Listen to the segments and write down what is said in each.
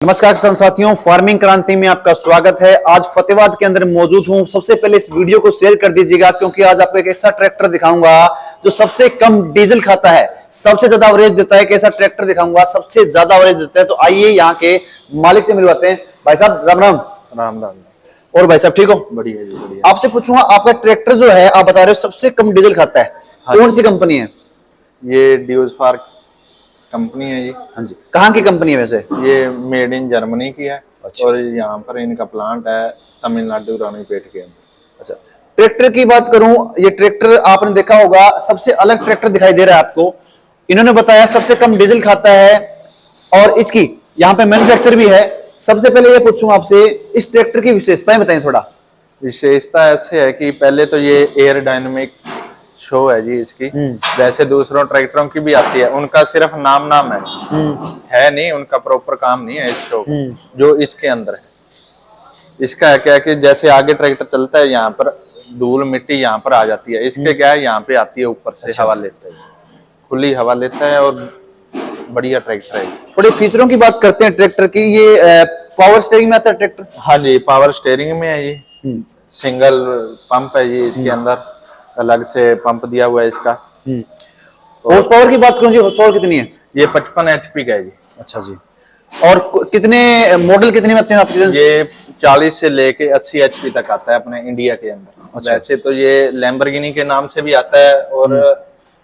नमस्कार किसान साथियों, फार्मिंग क्रांति में आपका स्वागत है। आज फतेहाबाद के अंदर मौजूद हूं। सबसे पहले इस वीडियो को शेयर कर दीजिएगा क्योंकि आज आपको एक ऐसा ट्रैक्टर दिखाऊंगा जो सबसे कम डीजल खाता है, सबसे ज्यादा एवरेज देता है। एक ऐसा ट्रैक्टर दिखाऊंगा सबसे ज्यादा एवरेज देता है। तो आइए यहाँ के मालिक से मिलवाते हैं। भाई साहब राम राम। राम राम। और भाई साहब ठीक हो? बढ़िया जी बढ़िया। आपसे पूछूंगा, आपका ट्रैक्टर जो है आप बता रहे हो सबसे कम डीजल खाता है, कौन सी कंपनी है? ये ड्यूसफार्क कंपनी है जी। हाँ जी, कहाँ की कंपनी है वैसे? ये मेड इन जर्मनी की है। अच्छा। और यहाँ पर इनका प्लांट है तमिलनाडु रानीपेट के अंदर। अच्छा, ट्रैक्टर की बात करूं, ये ट्रैक्टर आपने देखा होगा सबसे अलग ट्रैक्टर दिखाई दे रहा है आपको। इन्होंने बताया सबसे कम डीजल खाता है और इसकी यहाँ पे मैन्युफैक्चर भी है। सबसे पहले ये पूछूं आपसे, इस ट्रैक्टर की विशेषताएं बताएं थोड़ा। विशेषता ऐसे है कि पहले तो ये एयर डायनेमिक शो है जी इसकी। जैसे दूसरों ट्रैक्टरों की भी आती है, उनका सिर्फ नाम है नहीं, उनका प्रॉपर काम नहीं है इस शो जो इसके अंदर है। इसका है क्या कि जैसे आगे ट्रैक्टर चलता है यहाँ पर धूल मिट्टी यहाँ पर आ जाती है, इसके क्या है यहाँ पे आती है ऊपर से। अच्छा। हवा लेता है, खुली हवा लेता है और बढ़िया ट्रैक्टर है। थोड़े फीचरों की बात करते हैं ट्रैक्टर की। ये पावर स्टीयरिंग में आता है ट्रैक्टर? हाँ जी, पावर स्टीयरिंग में है ये। सिंगल पंप है ये इसके अंदर, अलग से पंप दिया हुआ है इसका। हॉर्स पावर की बात करूं जी, हॉर्स पावर कितनी है? ये 55 HP का है जी। अच्छा जी। और कितने मॉडल कितने में आते हैं आपके? ये 40 से लेके 80 HP तक आता है अपने इंडिया के अंदर। अच्छा। वैसे तो ये लैम्बोर्गिनी के नाम से भी आता है और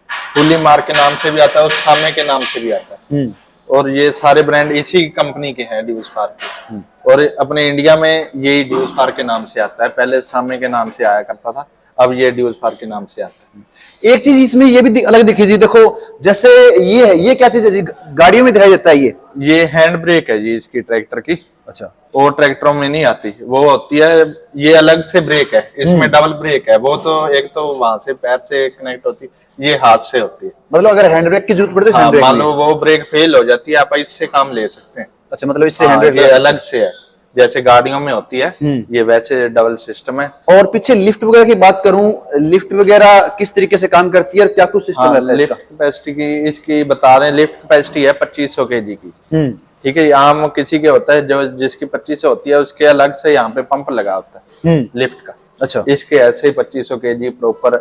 फुली मार्क के नाम से भी आता है और सामे के नाम से भी आता है। और ये सारे ब्रांड इसी कंपनी के हैं, ड्यूसफार्क के। और अपने इंडिया में यही ड्यूसफार्क के नाम से आता है। पहले सामे के नाम से आया करता था, अब ये ड्यूसफार्क के नाम से आता है। एक चीज इसमें ये भी अलग दिखी जी, देखो जैसे ये है, ये क्या चीज है जी? गाड़ियों में दिखाई देता है ये हैंड ब्रेक है जी इसकी ट्रैक्टर की। अच्छा। वो ट्रैक्टरों में नहीं आती, वो होती है ये अलग से ब्रेक है। इसमें डबल ब्रेक है। वो तो एक तो वहां से पैर से कनेक्ट होती है, ये हाथ से होती है। मतलब अगर हैंड ब्रेक की जरूरत पड़ती है, हाँ, मान लो वो ब्रेक फेल हो जाती है, आप इससे काम ले सकते हैं। अच्छा, मतलब इससे हैंड ब्रेक ये अलग से है, जैसे गाड़ियों में होती है, ये वैसे डबल सिस्टम है। और पीछे लिफ्ट वगैरह की बात करूं, लिफ्ट वगैरह किस तरीके से काम करती है और क्या कुछ सिस्टम रहता है? लिफ्ट कैपेसिटी की इसकी बता दें, लिफ्ट कैपेसिटी है 2500 kg की। ठीक है, आम किसी के होता है जो जिसकी 2500 होती है, उसके अलग से यहाँ पे पंप लगा होता है लिफ्ट का। अच्छा। इसके ऐसे ही 2500 kg प्रॉपर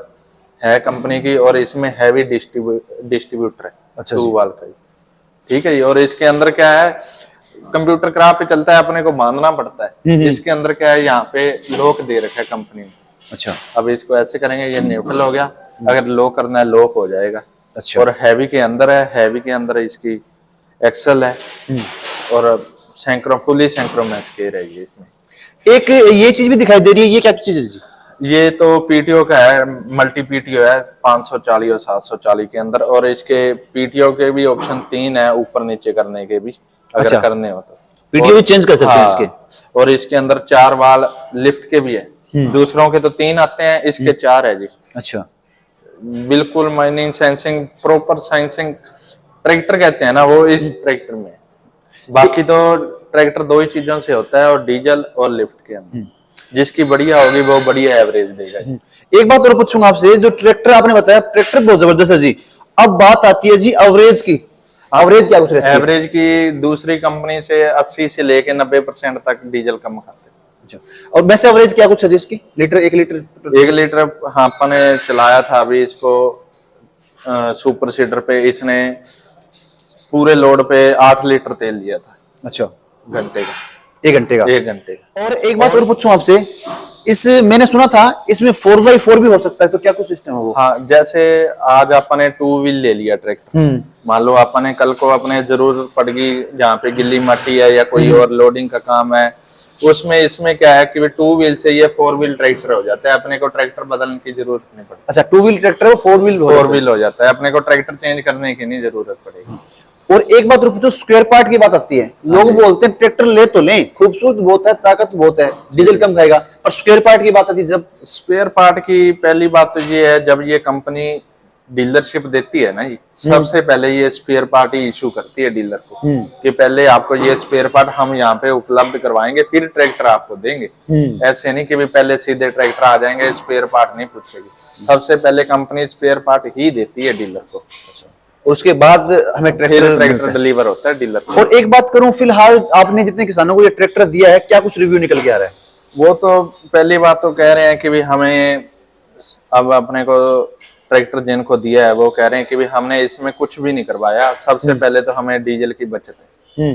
है कंपनी की। और इसमें हैवी डिस्ट्रीब्यूटर है। अच्छा, 2 वाल्व का। ठीक है, और इसके अंदर क्या है, कंप्यूटर क्राफ्ट पे चलता है, अपने को बांधना पड़ता है। इसके अंदर क्या है, यहाँ पे लॉक दे रखा है कंपनी ने। अच्छा। अब इसको ऐसे करेंगे, ये न्यूट्रल हो गया, अगर लॉक करना है लॉक हो जाएगा। अच्छा। और हैवी के अंदर है, हैवी के अंदर इसकी एक्सल है और फुली सैंक्रोमैच गेयर है ये इसमें। एक ये चीज भी दिखाई दे रही है, ये क्या चीज है जी? ये तो पीटीओ का है, मल्टी पीटीओ है 540 और 740 के अंदर। और इसके पीटीओ के भी ऑप्शन 3 है, ऊपर नीचे करने के भी अगर अच्छा। करने हो तो पीटीओ भी चेंज कर सकते हैं इसके। और इसके अंदर 4 वाल लिफ्ट के भी है। दूसरों के तो 3 आते हैं, इसके 4 है जी। अच्छा। बिल्कुल mining sensing proper sensing tractor कहते हैं ना, वो इस ट्रैक्टर में। बाकी तो ट्रैक्टर 2 ही चीजों से होता है, और डीजल और लिफ्ट के अंदर। जिसकी बढ़िया होगी वो बढ़िया एवरेज देगा। एक बात और पूछूंगा आपसे, जो ट्रैक्टर आपने बताया ट्रैक्टर बहुत जबरदस्त है जी, अब बात आती है जी एवरेज की। एवरेज क्या कुछ रहती है? एवरेज की दूसरी कंपनी से 80 से लेके 90% तक डीजल कम खाते हैं। अच्छा। और वैसे एवरेज क्या कुछ है जी इसकी? Litre 1 litre? 1 लीटर हाँ, अपने चलाया था अभी इसको सुपर सीडर पे। इसने पूरे लोड पे 8 लीटर तेल लिया था। अच्छा। घंटे का? 1 घंटे का? 1 घंटे का। और एक बात और पूछूं आपसे, इस मैंने सुना था इसमें 4x4 भी हो सकता है, तो क्या कुछ सिस्टम है वो? हाँ, जैसे आज अपने 2 व्हील ले लिया ट्रैक्टर, मान लो अपने कल को अपने जरूरत पड़ गई जहाँ पे गिल्ली मट्टी है या कोई और लोडिंग का काम है, उसमें इसमें क्या है कि 2 व्हील से ये 4 व्हील ट्रैक्टर हो जाता है। अपने को ट्रैक्टर बदलने की जरूरत नहीं पड़ती। अच्छा, 2 व्हील ट्रैक्टर है, 4 व्हील हो जाता है। अपने को ट्रैक्टर चेंज करने की नहीं जरूरत पड़ेगी। और एक बात रुको, जो स्क्वायर पार्ट की बात आती है, लोग बोलते हैं ट्रैक्टर ले तो लें, खूबसूरत बहुत है, ताकत बहुत है, डीजल कम खाएगा, पर स्क्वायर पार्ट की बात आती है जब। स्पेयर पार्ट की पहली बात तो ये है, जब ये कंपनी डीलरशिप देती है ना, ये सबसे पहले ये स्पेयर पार्ट ही इशू करती है डीलर को कि पहले आपको ये स्पेयर पार्ट हम यहाँ पे उपलब्ध करवाएंगे, फिर ट्रैक्टर आपको देंगे। ऐसे नहीं कि भी पहले सीधे ट्रैक्टर आ जाएंगे, स्पेयर पार्ट नहीं पूछेगी। सबसे पहले कंपनी स्पेयर पार्ट ही देती है डीलर को। और उसके बाद हमें फिर ट्रैक्टर ट्रैक्टर डिलीवर होता है डीलर को। और एक बात करूं, फिलहाल आपने जितने किसानों को ये ट्रैक्टर दिया है, क्या कुछ रिव्यू निकल के आ रहा है? वो तो पहली बात तो कह रहे हैं कि भी हमें अब अपने को ट्रैक्टर जिनको दिया है वो कह रहे हैं कि भी हमने इसमें कुछ भी नहीं करवाया। सबसे पहले तो हमें डीजल की बचत है,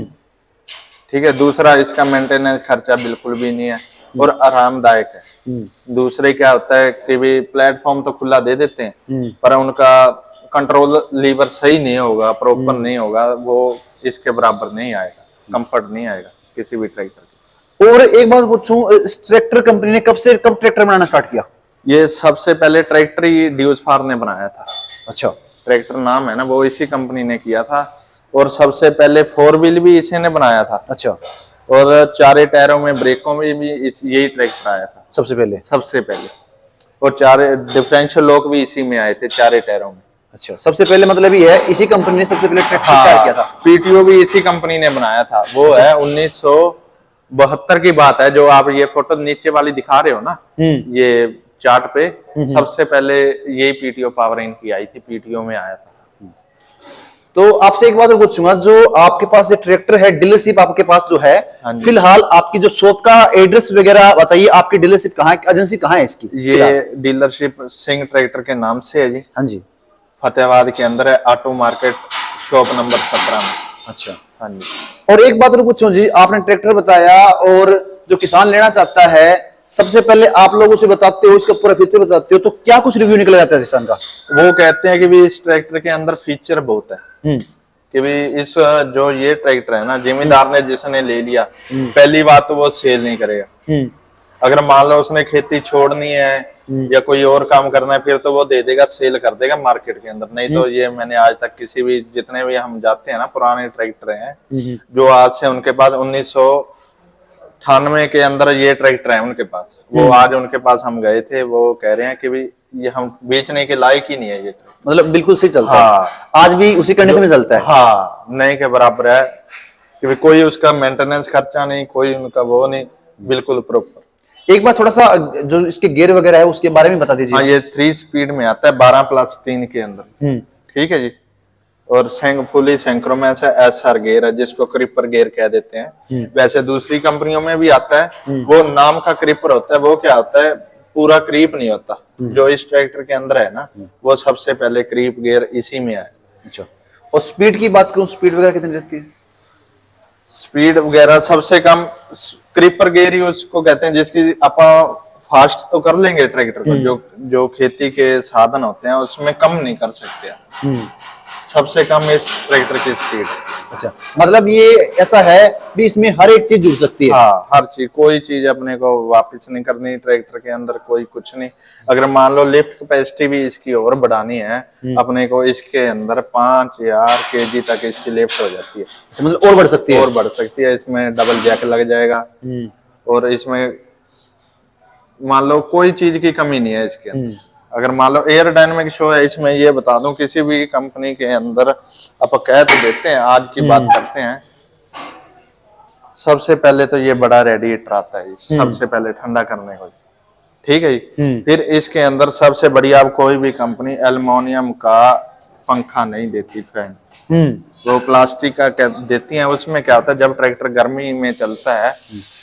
ठीक है। दूसरा, इसका मेंटेनेंस खर्चा बिल्कुल भी नहीं है और आरामदायक है। दूसरे क्या होता है कि भी प्लेटफॉर्म तो खुला दे देते हैं पर उनका कंट्रोल लीवर सही नहीं होगा, प्रॉपर नहीं होगा, वो इसके बराबर नहीं आएगा, कंफर्ट नहीं आएगा किसी भी ट्रैक्टर के। और एक बात पूछूं, इस ट्रैक्टर कंपनी ने कब ट्रैक्टर बनाना स्टार्ट किया? ये सबसे पहले ट्रैक्टर ही ड्यूसफार ने बनाया था। अच्छा। ट्रैक्टर नाम है ना, वो इसी कंपनी ने किया था। और सबसे पहले 4 व्हील भी इसी ने बनाया था। अच्छा। और चारे टायरों में, ब्रेकों में भी यही ट्रैक्टर आया था सबसे पहले। और चारे डिफरेंशियल लॉक भी इसी में आए थे, चारे टायरों में। अच्छा, सबसे पहले मतलब ये है, इसी कंपनी ने सबसे पहले ट्रैक्टर तैयार किया था। पीटीओ भी इसी कंपनी ने बनाया था। वो अच्छा। है 1972 की बात है, जो आप ये फोटो नीचे वाली दिखा रहे हो ना, ये चार्ट पे सबसे पहले यही पीटीओ पावर इनकी आई थी, पीटीओ में आया था। तो आपसे एक बात और पूछूंगा, जो आपके पास ये ट्रैक्टर है, डीलरशिप आपके पास जो है, फिलहाल आपकी जो शॉप का एड्रेस वगैरह बताइए, आपकी डीलरशिप कहाँ है, एजेंसी कहाँ है इसकी? ये डीलरशिप सिंह ट्रैक्टर के नाम से है जी। हाँ जी। फतेहाबाद के अंदर है, ऑटो मार्केट, शॉप नंबर 17 में। अच्छा। हाँ जी। और एक बात और पूछूं जी, आपने ट्रैक्टर बताया, और जो किसान लेना चाहता है, सबसे पहले आप लोग उसे बताते हो, इसका पूरा फीचर बताते हो, तो क्या कुछ रिव्यू निकल जाता है किसान का? वो कहते हैं कि भी इस ट्रैक्टर के अंदर फीचर बहुत है, कि भी इस जो ये ट्रैक्टर है ना, जिम्मेदार ने जिसने ले लिया, पहली बात तो वो सेल नहीं करेगा। अगर मान लो उसने खेती छोड़नी है या कोई और काम करना है, फिर तो वो दे देगा, सेल कर देगा मार्केट के अंदर। नहीं तो ये मैंने आज तक किसी भी, जितने भी हम जाते हैं ना, पुराने ट्रैक्टर हैं जो आज से उनके पास 1998 के अंदर ये ट्रैक्टर है उनके पास, वो आज उनके पास हम गए थे, वो कह रहे हैं कि भी ये हम बेचने के लायक ही नहीं है ये। मतलब बिल्कुल सही चलता है। आज भी उसी कंडीशन में चलता है। हाँ, नए के बराबर है कि भी कोई उसका मेंटेनेंस खर्चा नहीं, कोई उनका वो नहीं, बिल्कुल प्रॉपर। एक बार थोड़ा सा जो इसके गियर वगैरह है उसके बारे में बता दीजिए। हाँ, ये 3 स्पीड में आता है, 12+3 के अंदर। ठीक है जी। और फुली सिंक्रोनस है, एसआर गियर है, जिसको क्रिपर गियर कह देते हैं। वैसे दूसरी कंपनियों में भी आता है, वो नाम का क्रिपर होता है। वो क्या होता है, पूरा क्रीप नहीं होता। जो इस ट्रैक्टर के अंदर है ना, वो सबसे पहले क्रीप गियर इसी में आया। अच्छा। और स्पीड की बात करूं, स्पीड वगैरह कितनी रहती है? स्पीड वगैरह सबसे कम क्रीपर गियर ही उसको कहते हैं, जिसकी अपन फास्ट तो कर लेंगे ट्रैक्टर को, जो खेती के साधन होते हैं उसमें कम नहीं कर सकते। सबसे कम इस ट्रैक्टर की स्पीड। अच्छा, मतलब ये ऐसा है भी इसमें हर एक चीज जुड़ सकती है। हाँ, हर चीज, कोई चीज अपने को वापस नहीं करनी ट्रैक्टर के अंदर, कोई कुछ नहीं। अगर मान लो लिफ्ट कैपेसिटी भी इसकी और बढ़ानी है अपने को, इसके अंदर 5000 kg तक इसकी लिफ्ट हो जाती है। मतलब और बढ़ सकती है? और बढ़ सकती है। इसमें डबल जैक लग जाएगा और इसमें मान लो कोई चीज की कमी नहीं है इसके अंदर। अगर मान लो एयर डायनेमिक शो है इसमें, ये बता दूं, किसी भी कंपनी के अंदर आप कह तो देते हैं, आज की बात करते हैं, सबसे पहले तो ये बड़ा रेडिएटर आता है सबसे पहले ठंडा करने को, ठीक है जी। फिर इसके अंदर सबसे बढ़िया, अब कोई भी कंपनी एल्युमिनियम का पंखा नहीं देती, फैन वो प्लास्टिक का देती है। उसमें क्या होता है, जब ट्रैक्टर गर्मी में चलता है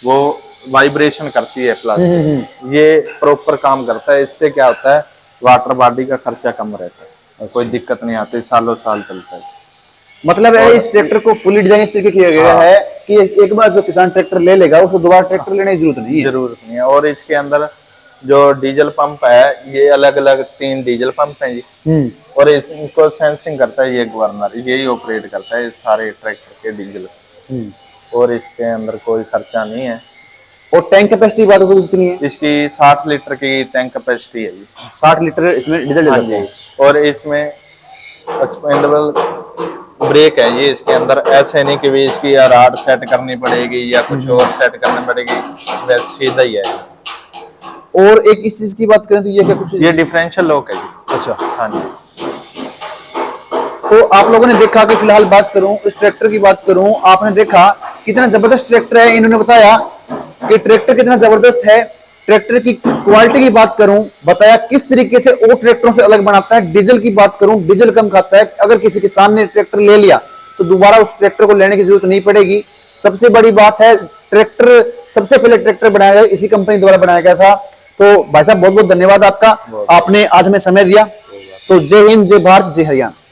वो वाइब्रेशन करती है प्लास्टिक, ये प्रॉपर काम करता है। इससे क्या होता है, वाटर बॉडी का खर्चा कम रहता है, कोई दिक्कत नहीं आती, सालों साल चलता है। मतलब इस ट्रैक्टर को फुली डिजाइन इस तरीके किया गया है कि एक बार जो किसान ट्रैक्टर ले लेगा उसको दोबारा ट्रैक्टर लेने की जरूरत नहीं है। और इसके अंदर जो डीजल पंप है, ये अलग अलग 3 डीजल पंप हैं जी। और इनको सेंसिंग करता है ये गवर्नर, यही ऑपरेट करता है सारे ट्रैक्टर के डीजल। और इसके अंदर कोई खर्चा नहीं है। और टैंक कैपेसिटी बात करूं कितनी है? इसकी 60 लीटर की टैंक कैपेसिटी है जी। 60 लीटर इसमें डीजल हाँ जी। और इसमें एक्सपेंडेबल ब्रेक है ये इसके अंदर। ऐसे नहीं कि भी इसकी राड सेट करनी पड़ेगी या कुछ और सेट करनी पड़ेगी, वैसे सीधा ही है। और एक इस चीज की बात करें तो ये क्या कुछ, ये डिफरेंशियल लॉक है जी। अच्छा। हाँ जी। तो आप लोगों ने देखा कि फिलहाल बात करूं, इस ट्रैक्टर की बात करूं, आपने देखा कितना जबरदस्त ट्रैक्टर है। इन्होंने बताया कि ट्रैक्टर कितना जबरदस्त है, ट्रैक्टर की क्वालिटी की बात करूं, बताया किस तरीके से और ट्रैक्टरों से अलग बनाता है। डीजल की बात करूं, डीजल कम खाता है। अगर किसी किसान ने ट्रैक्टर ले लिया तो दोबारा उस ट्रैक्टर को लेने की जरूरत नहीं पड़ेगी। सबसे बड़ी बात है, ट्रैक्टर सबसे पहले ट्रैक्टर बनाया गया इसी कंपनी द्वारा बनाया गया था। तो भाई साहब बहुत बहुत धन्यवाद आपका, आपने आज हमें समय दिया। तो जय हिंद, जय भारत, जय हरियाणा।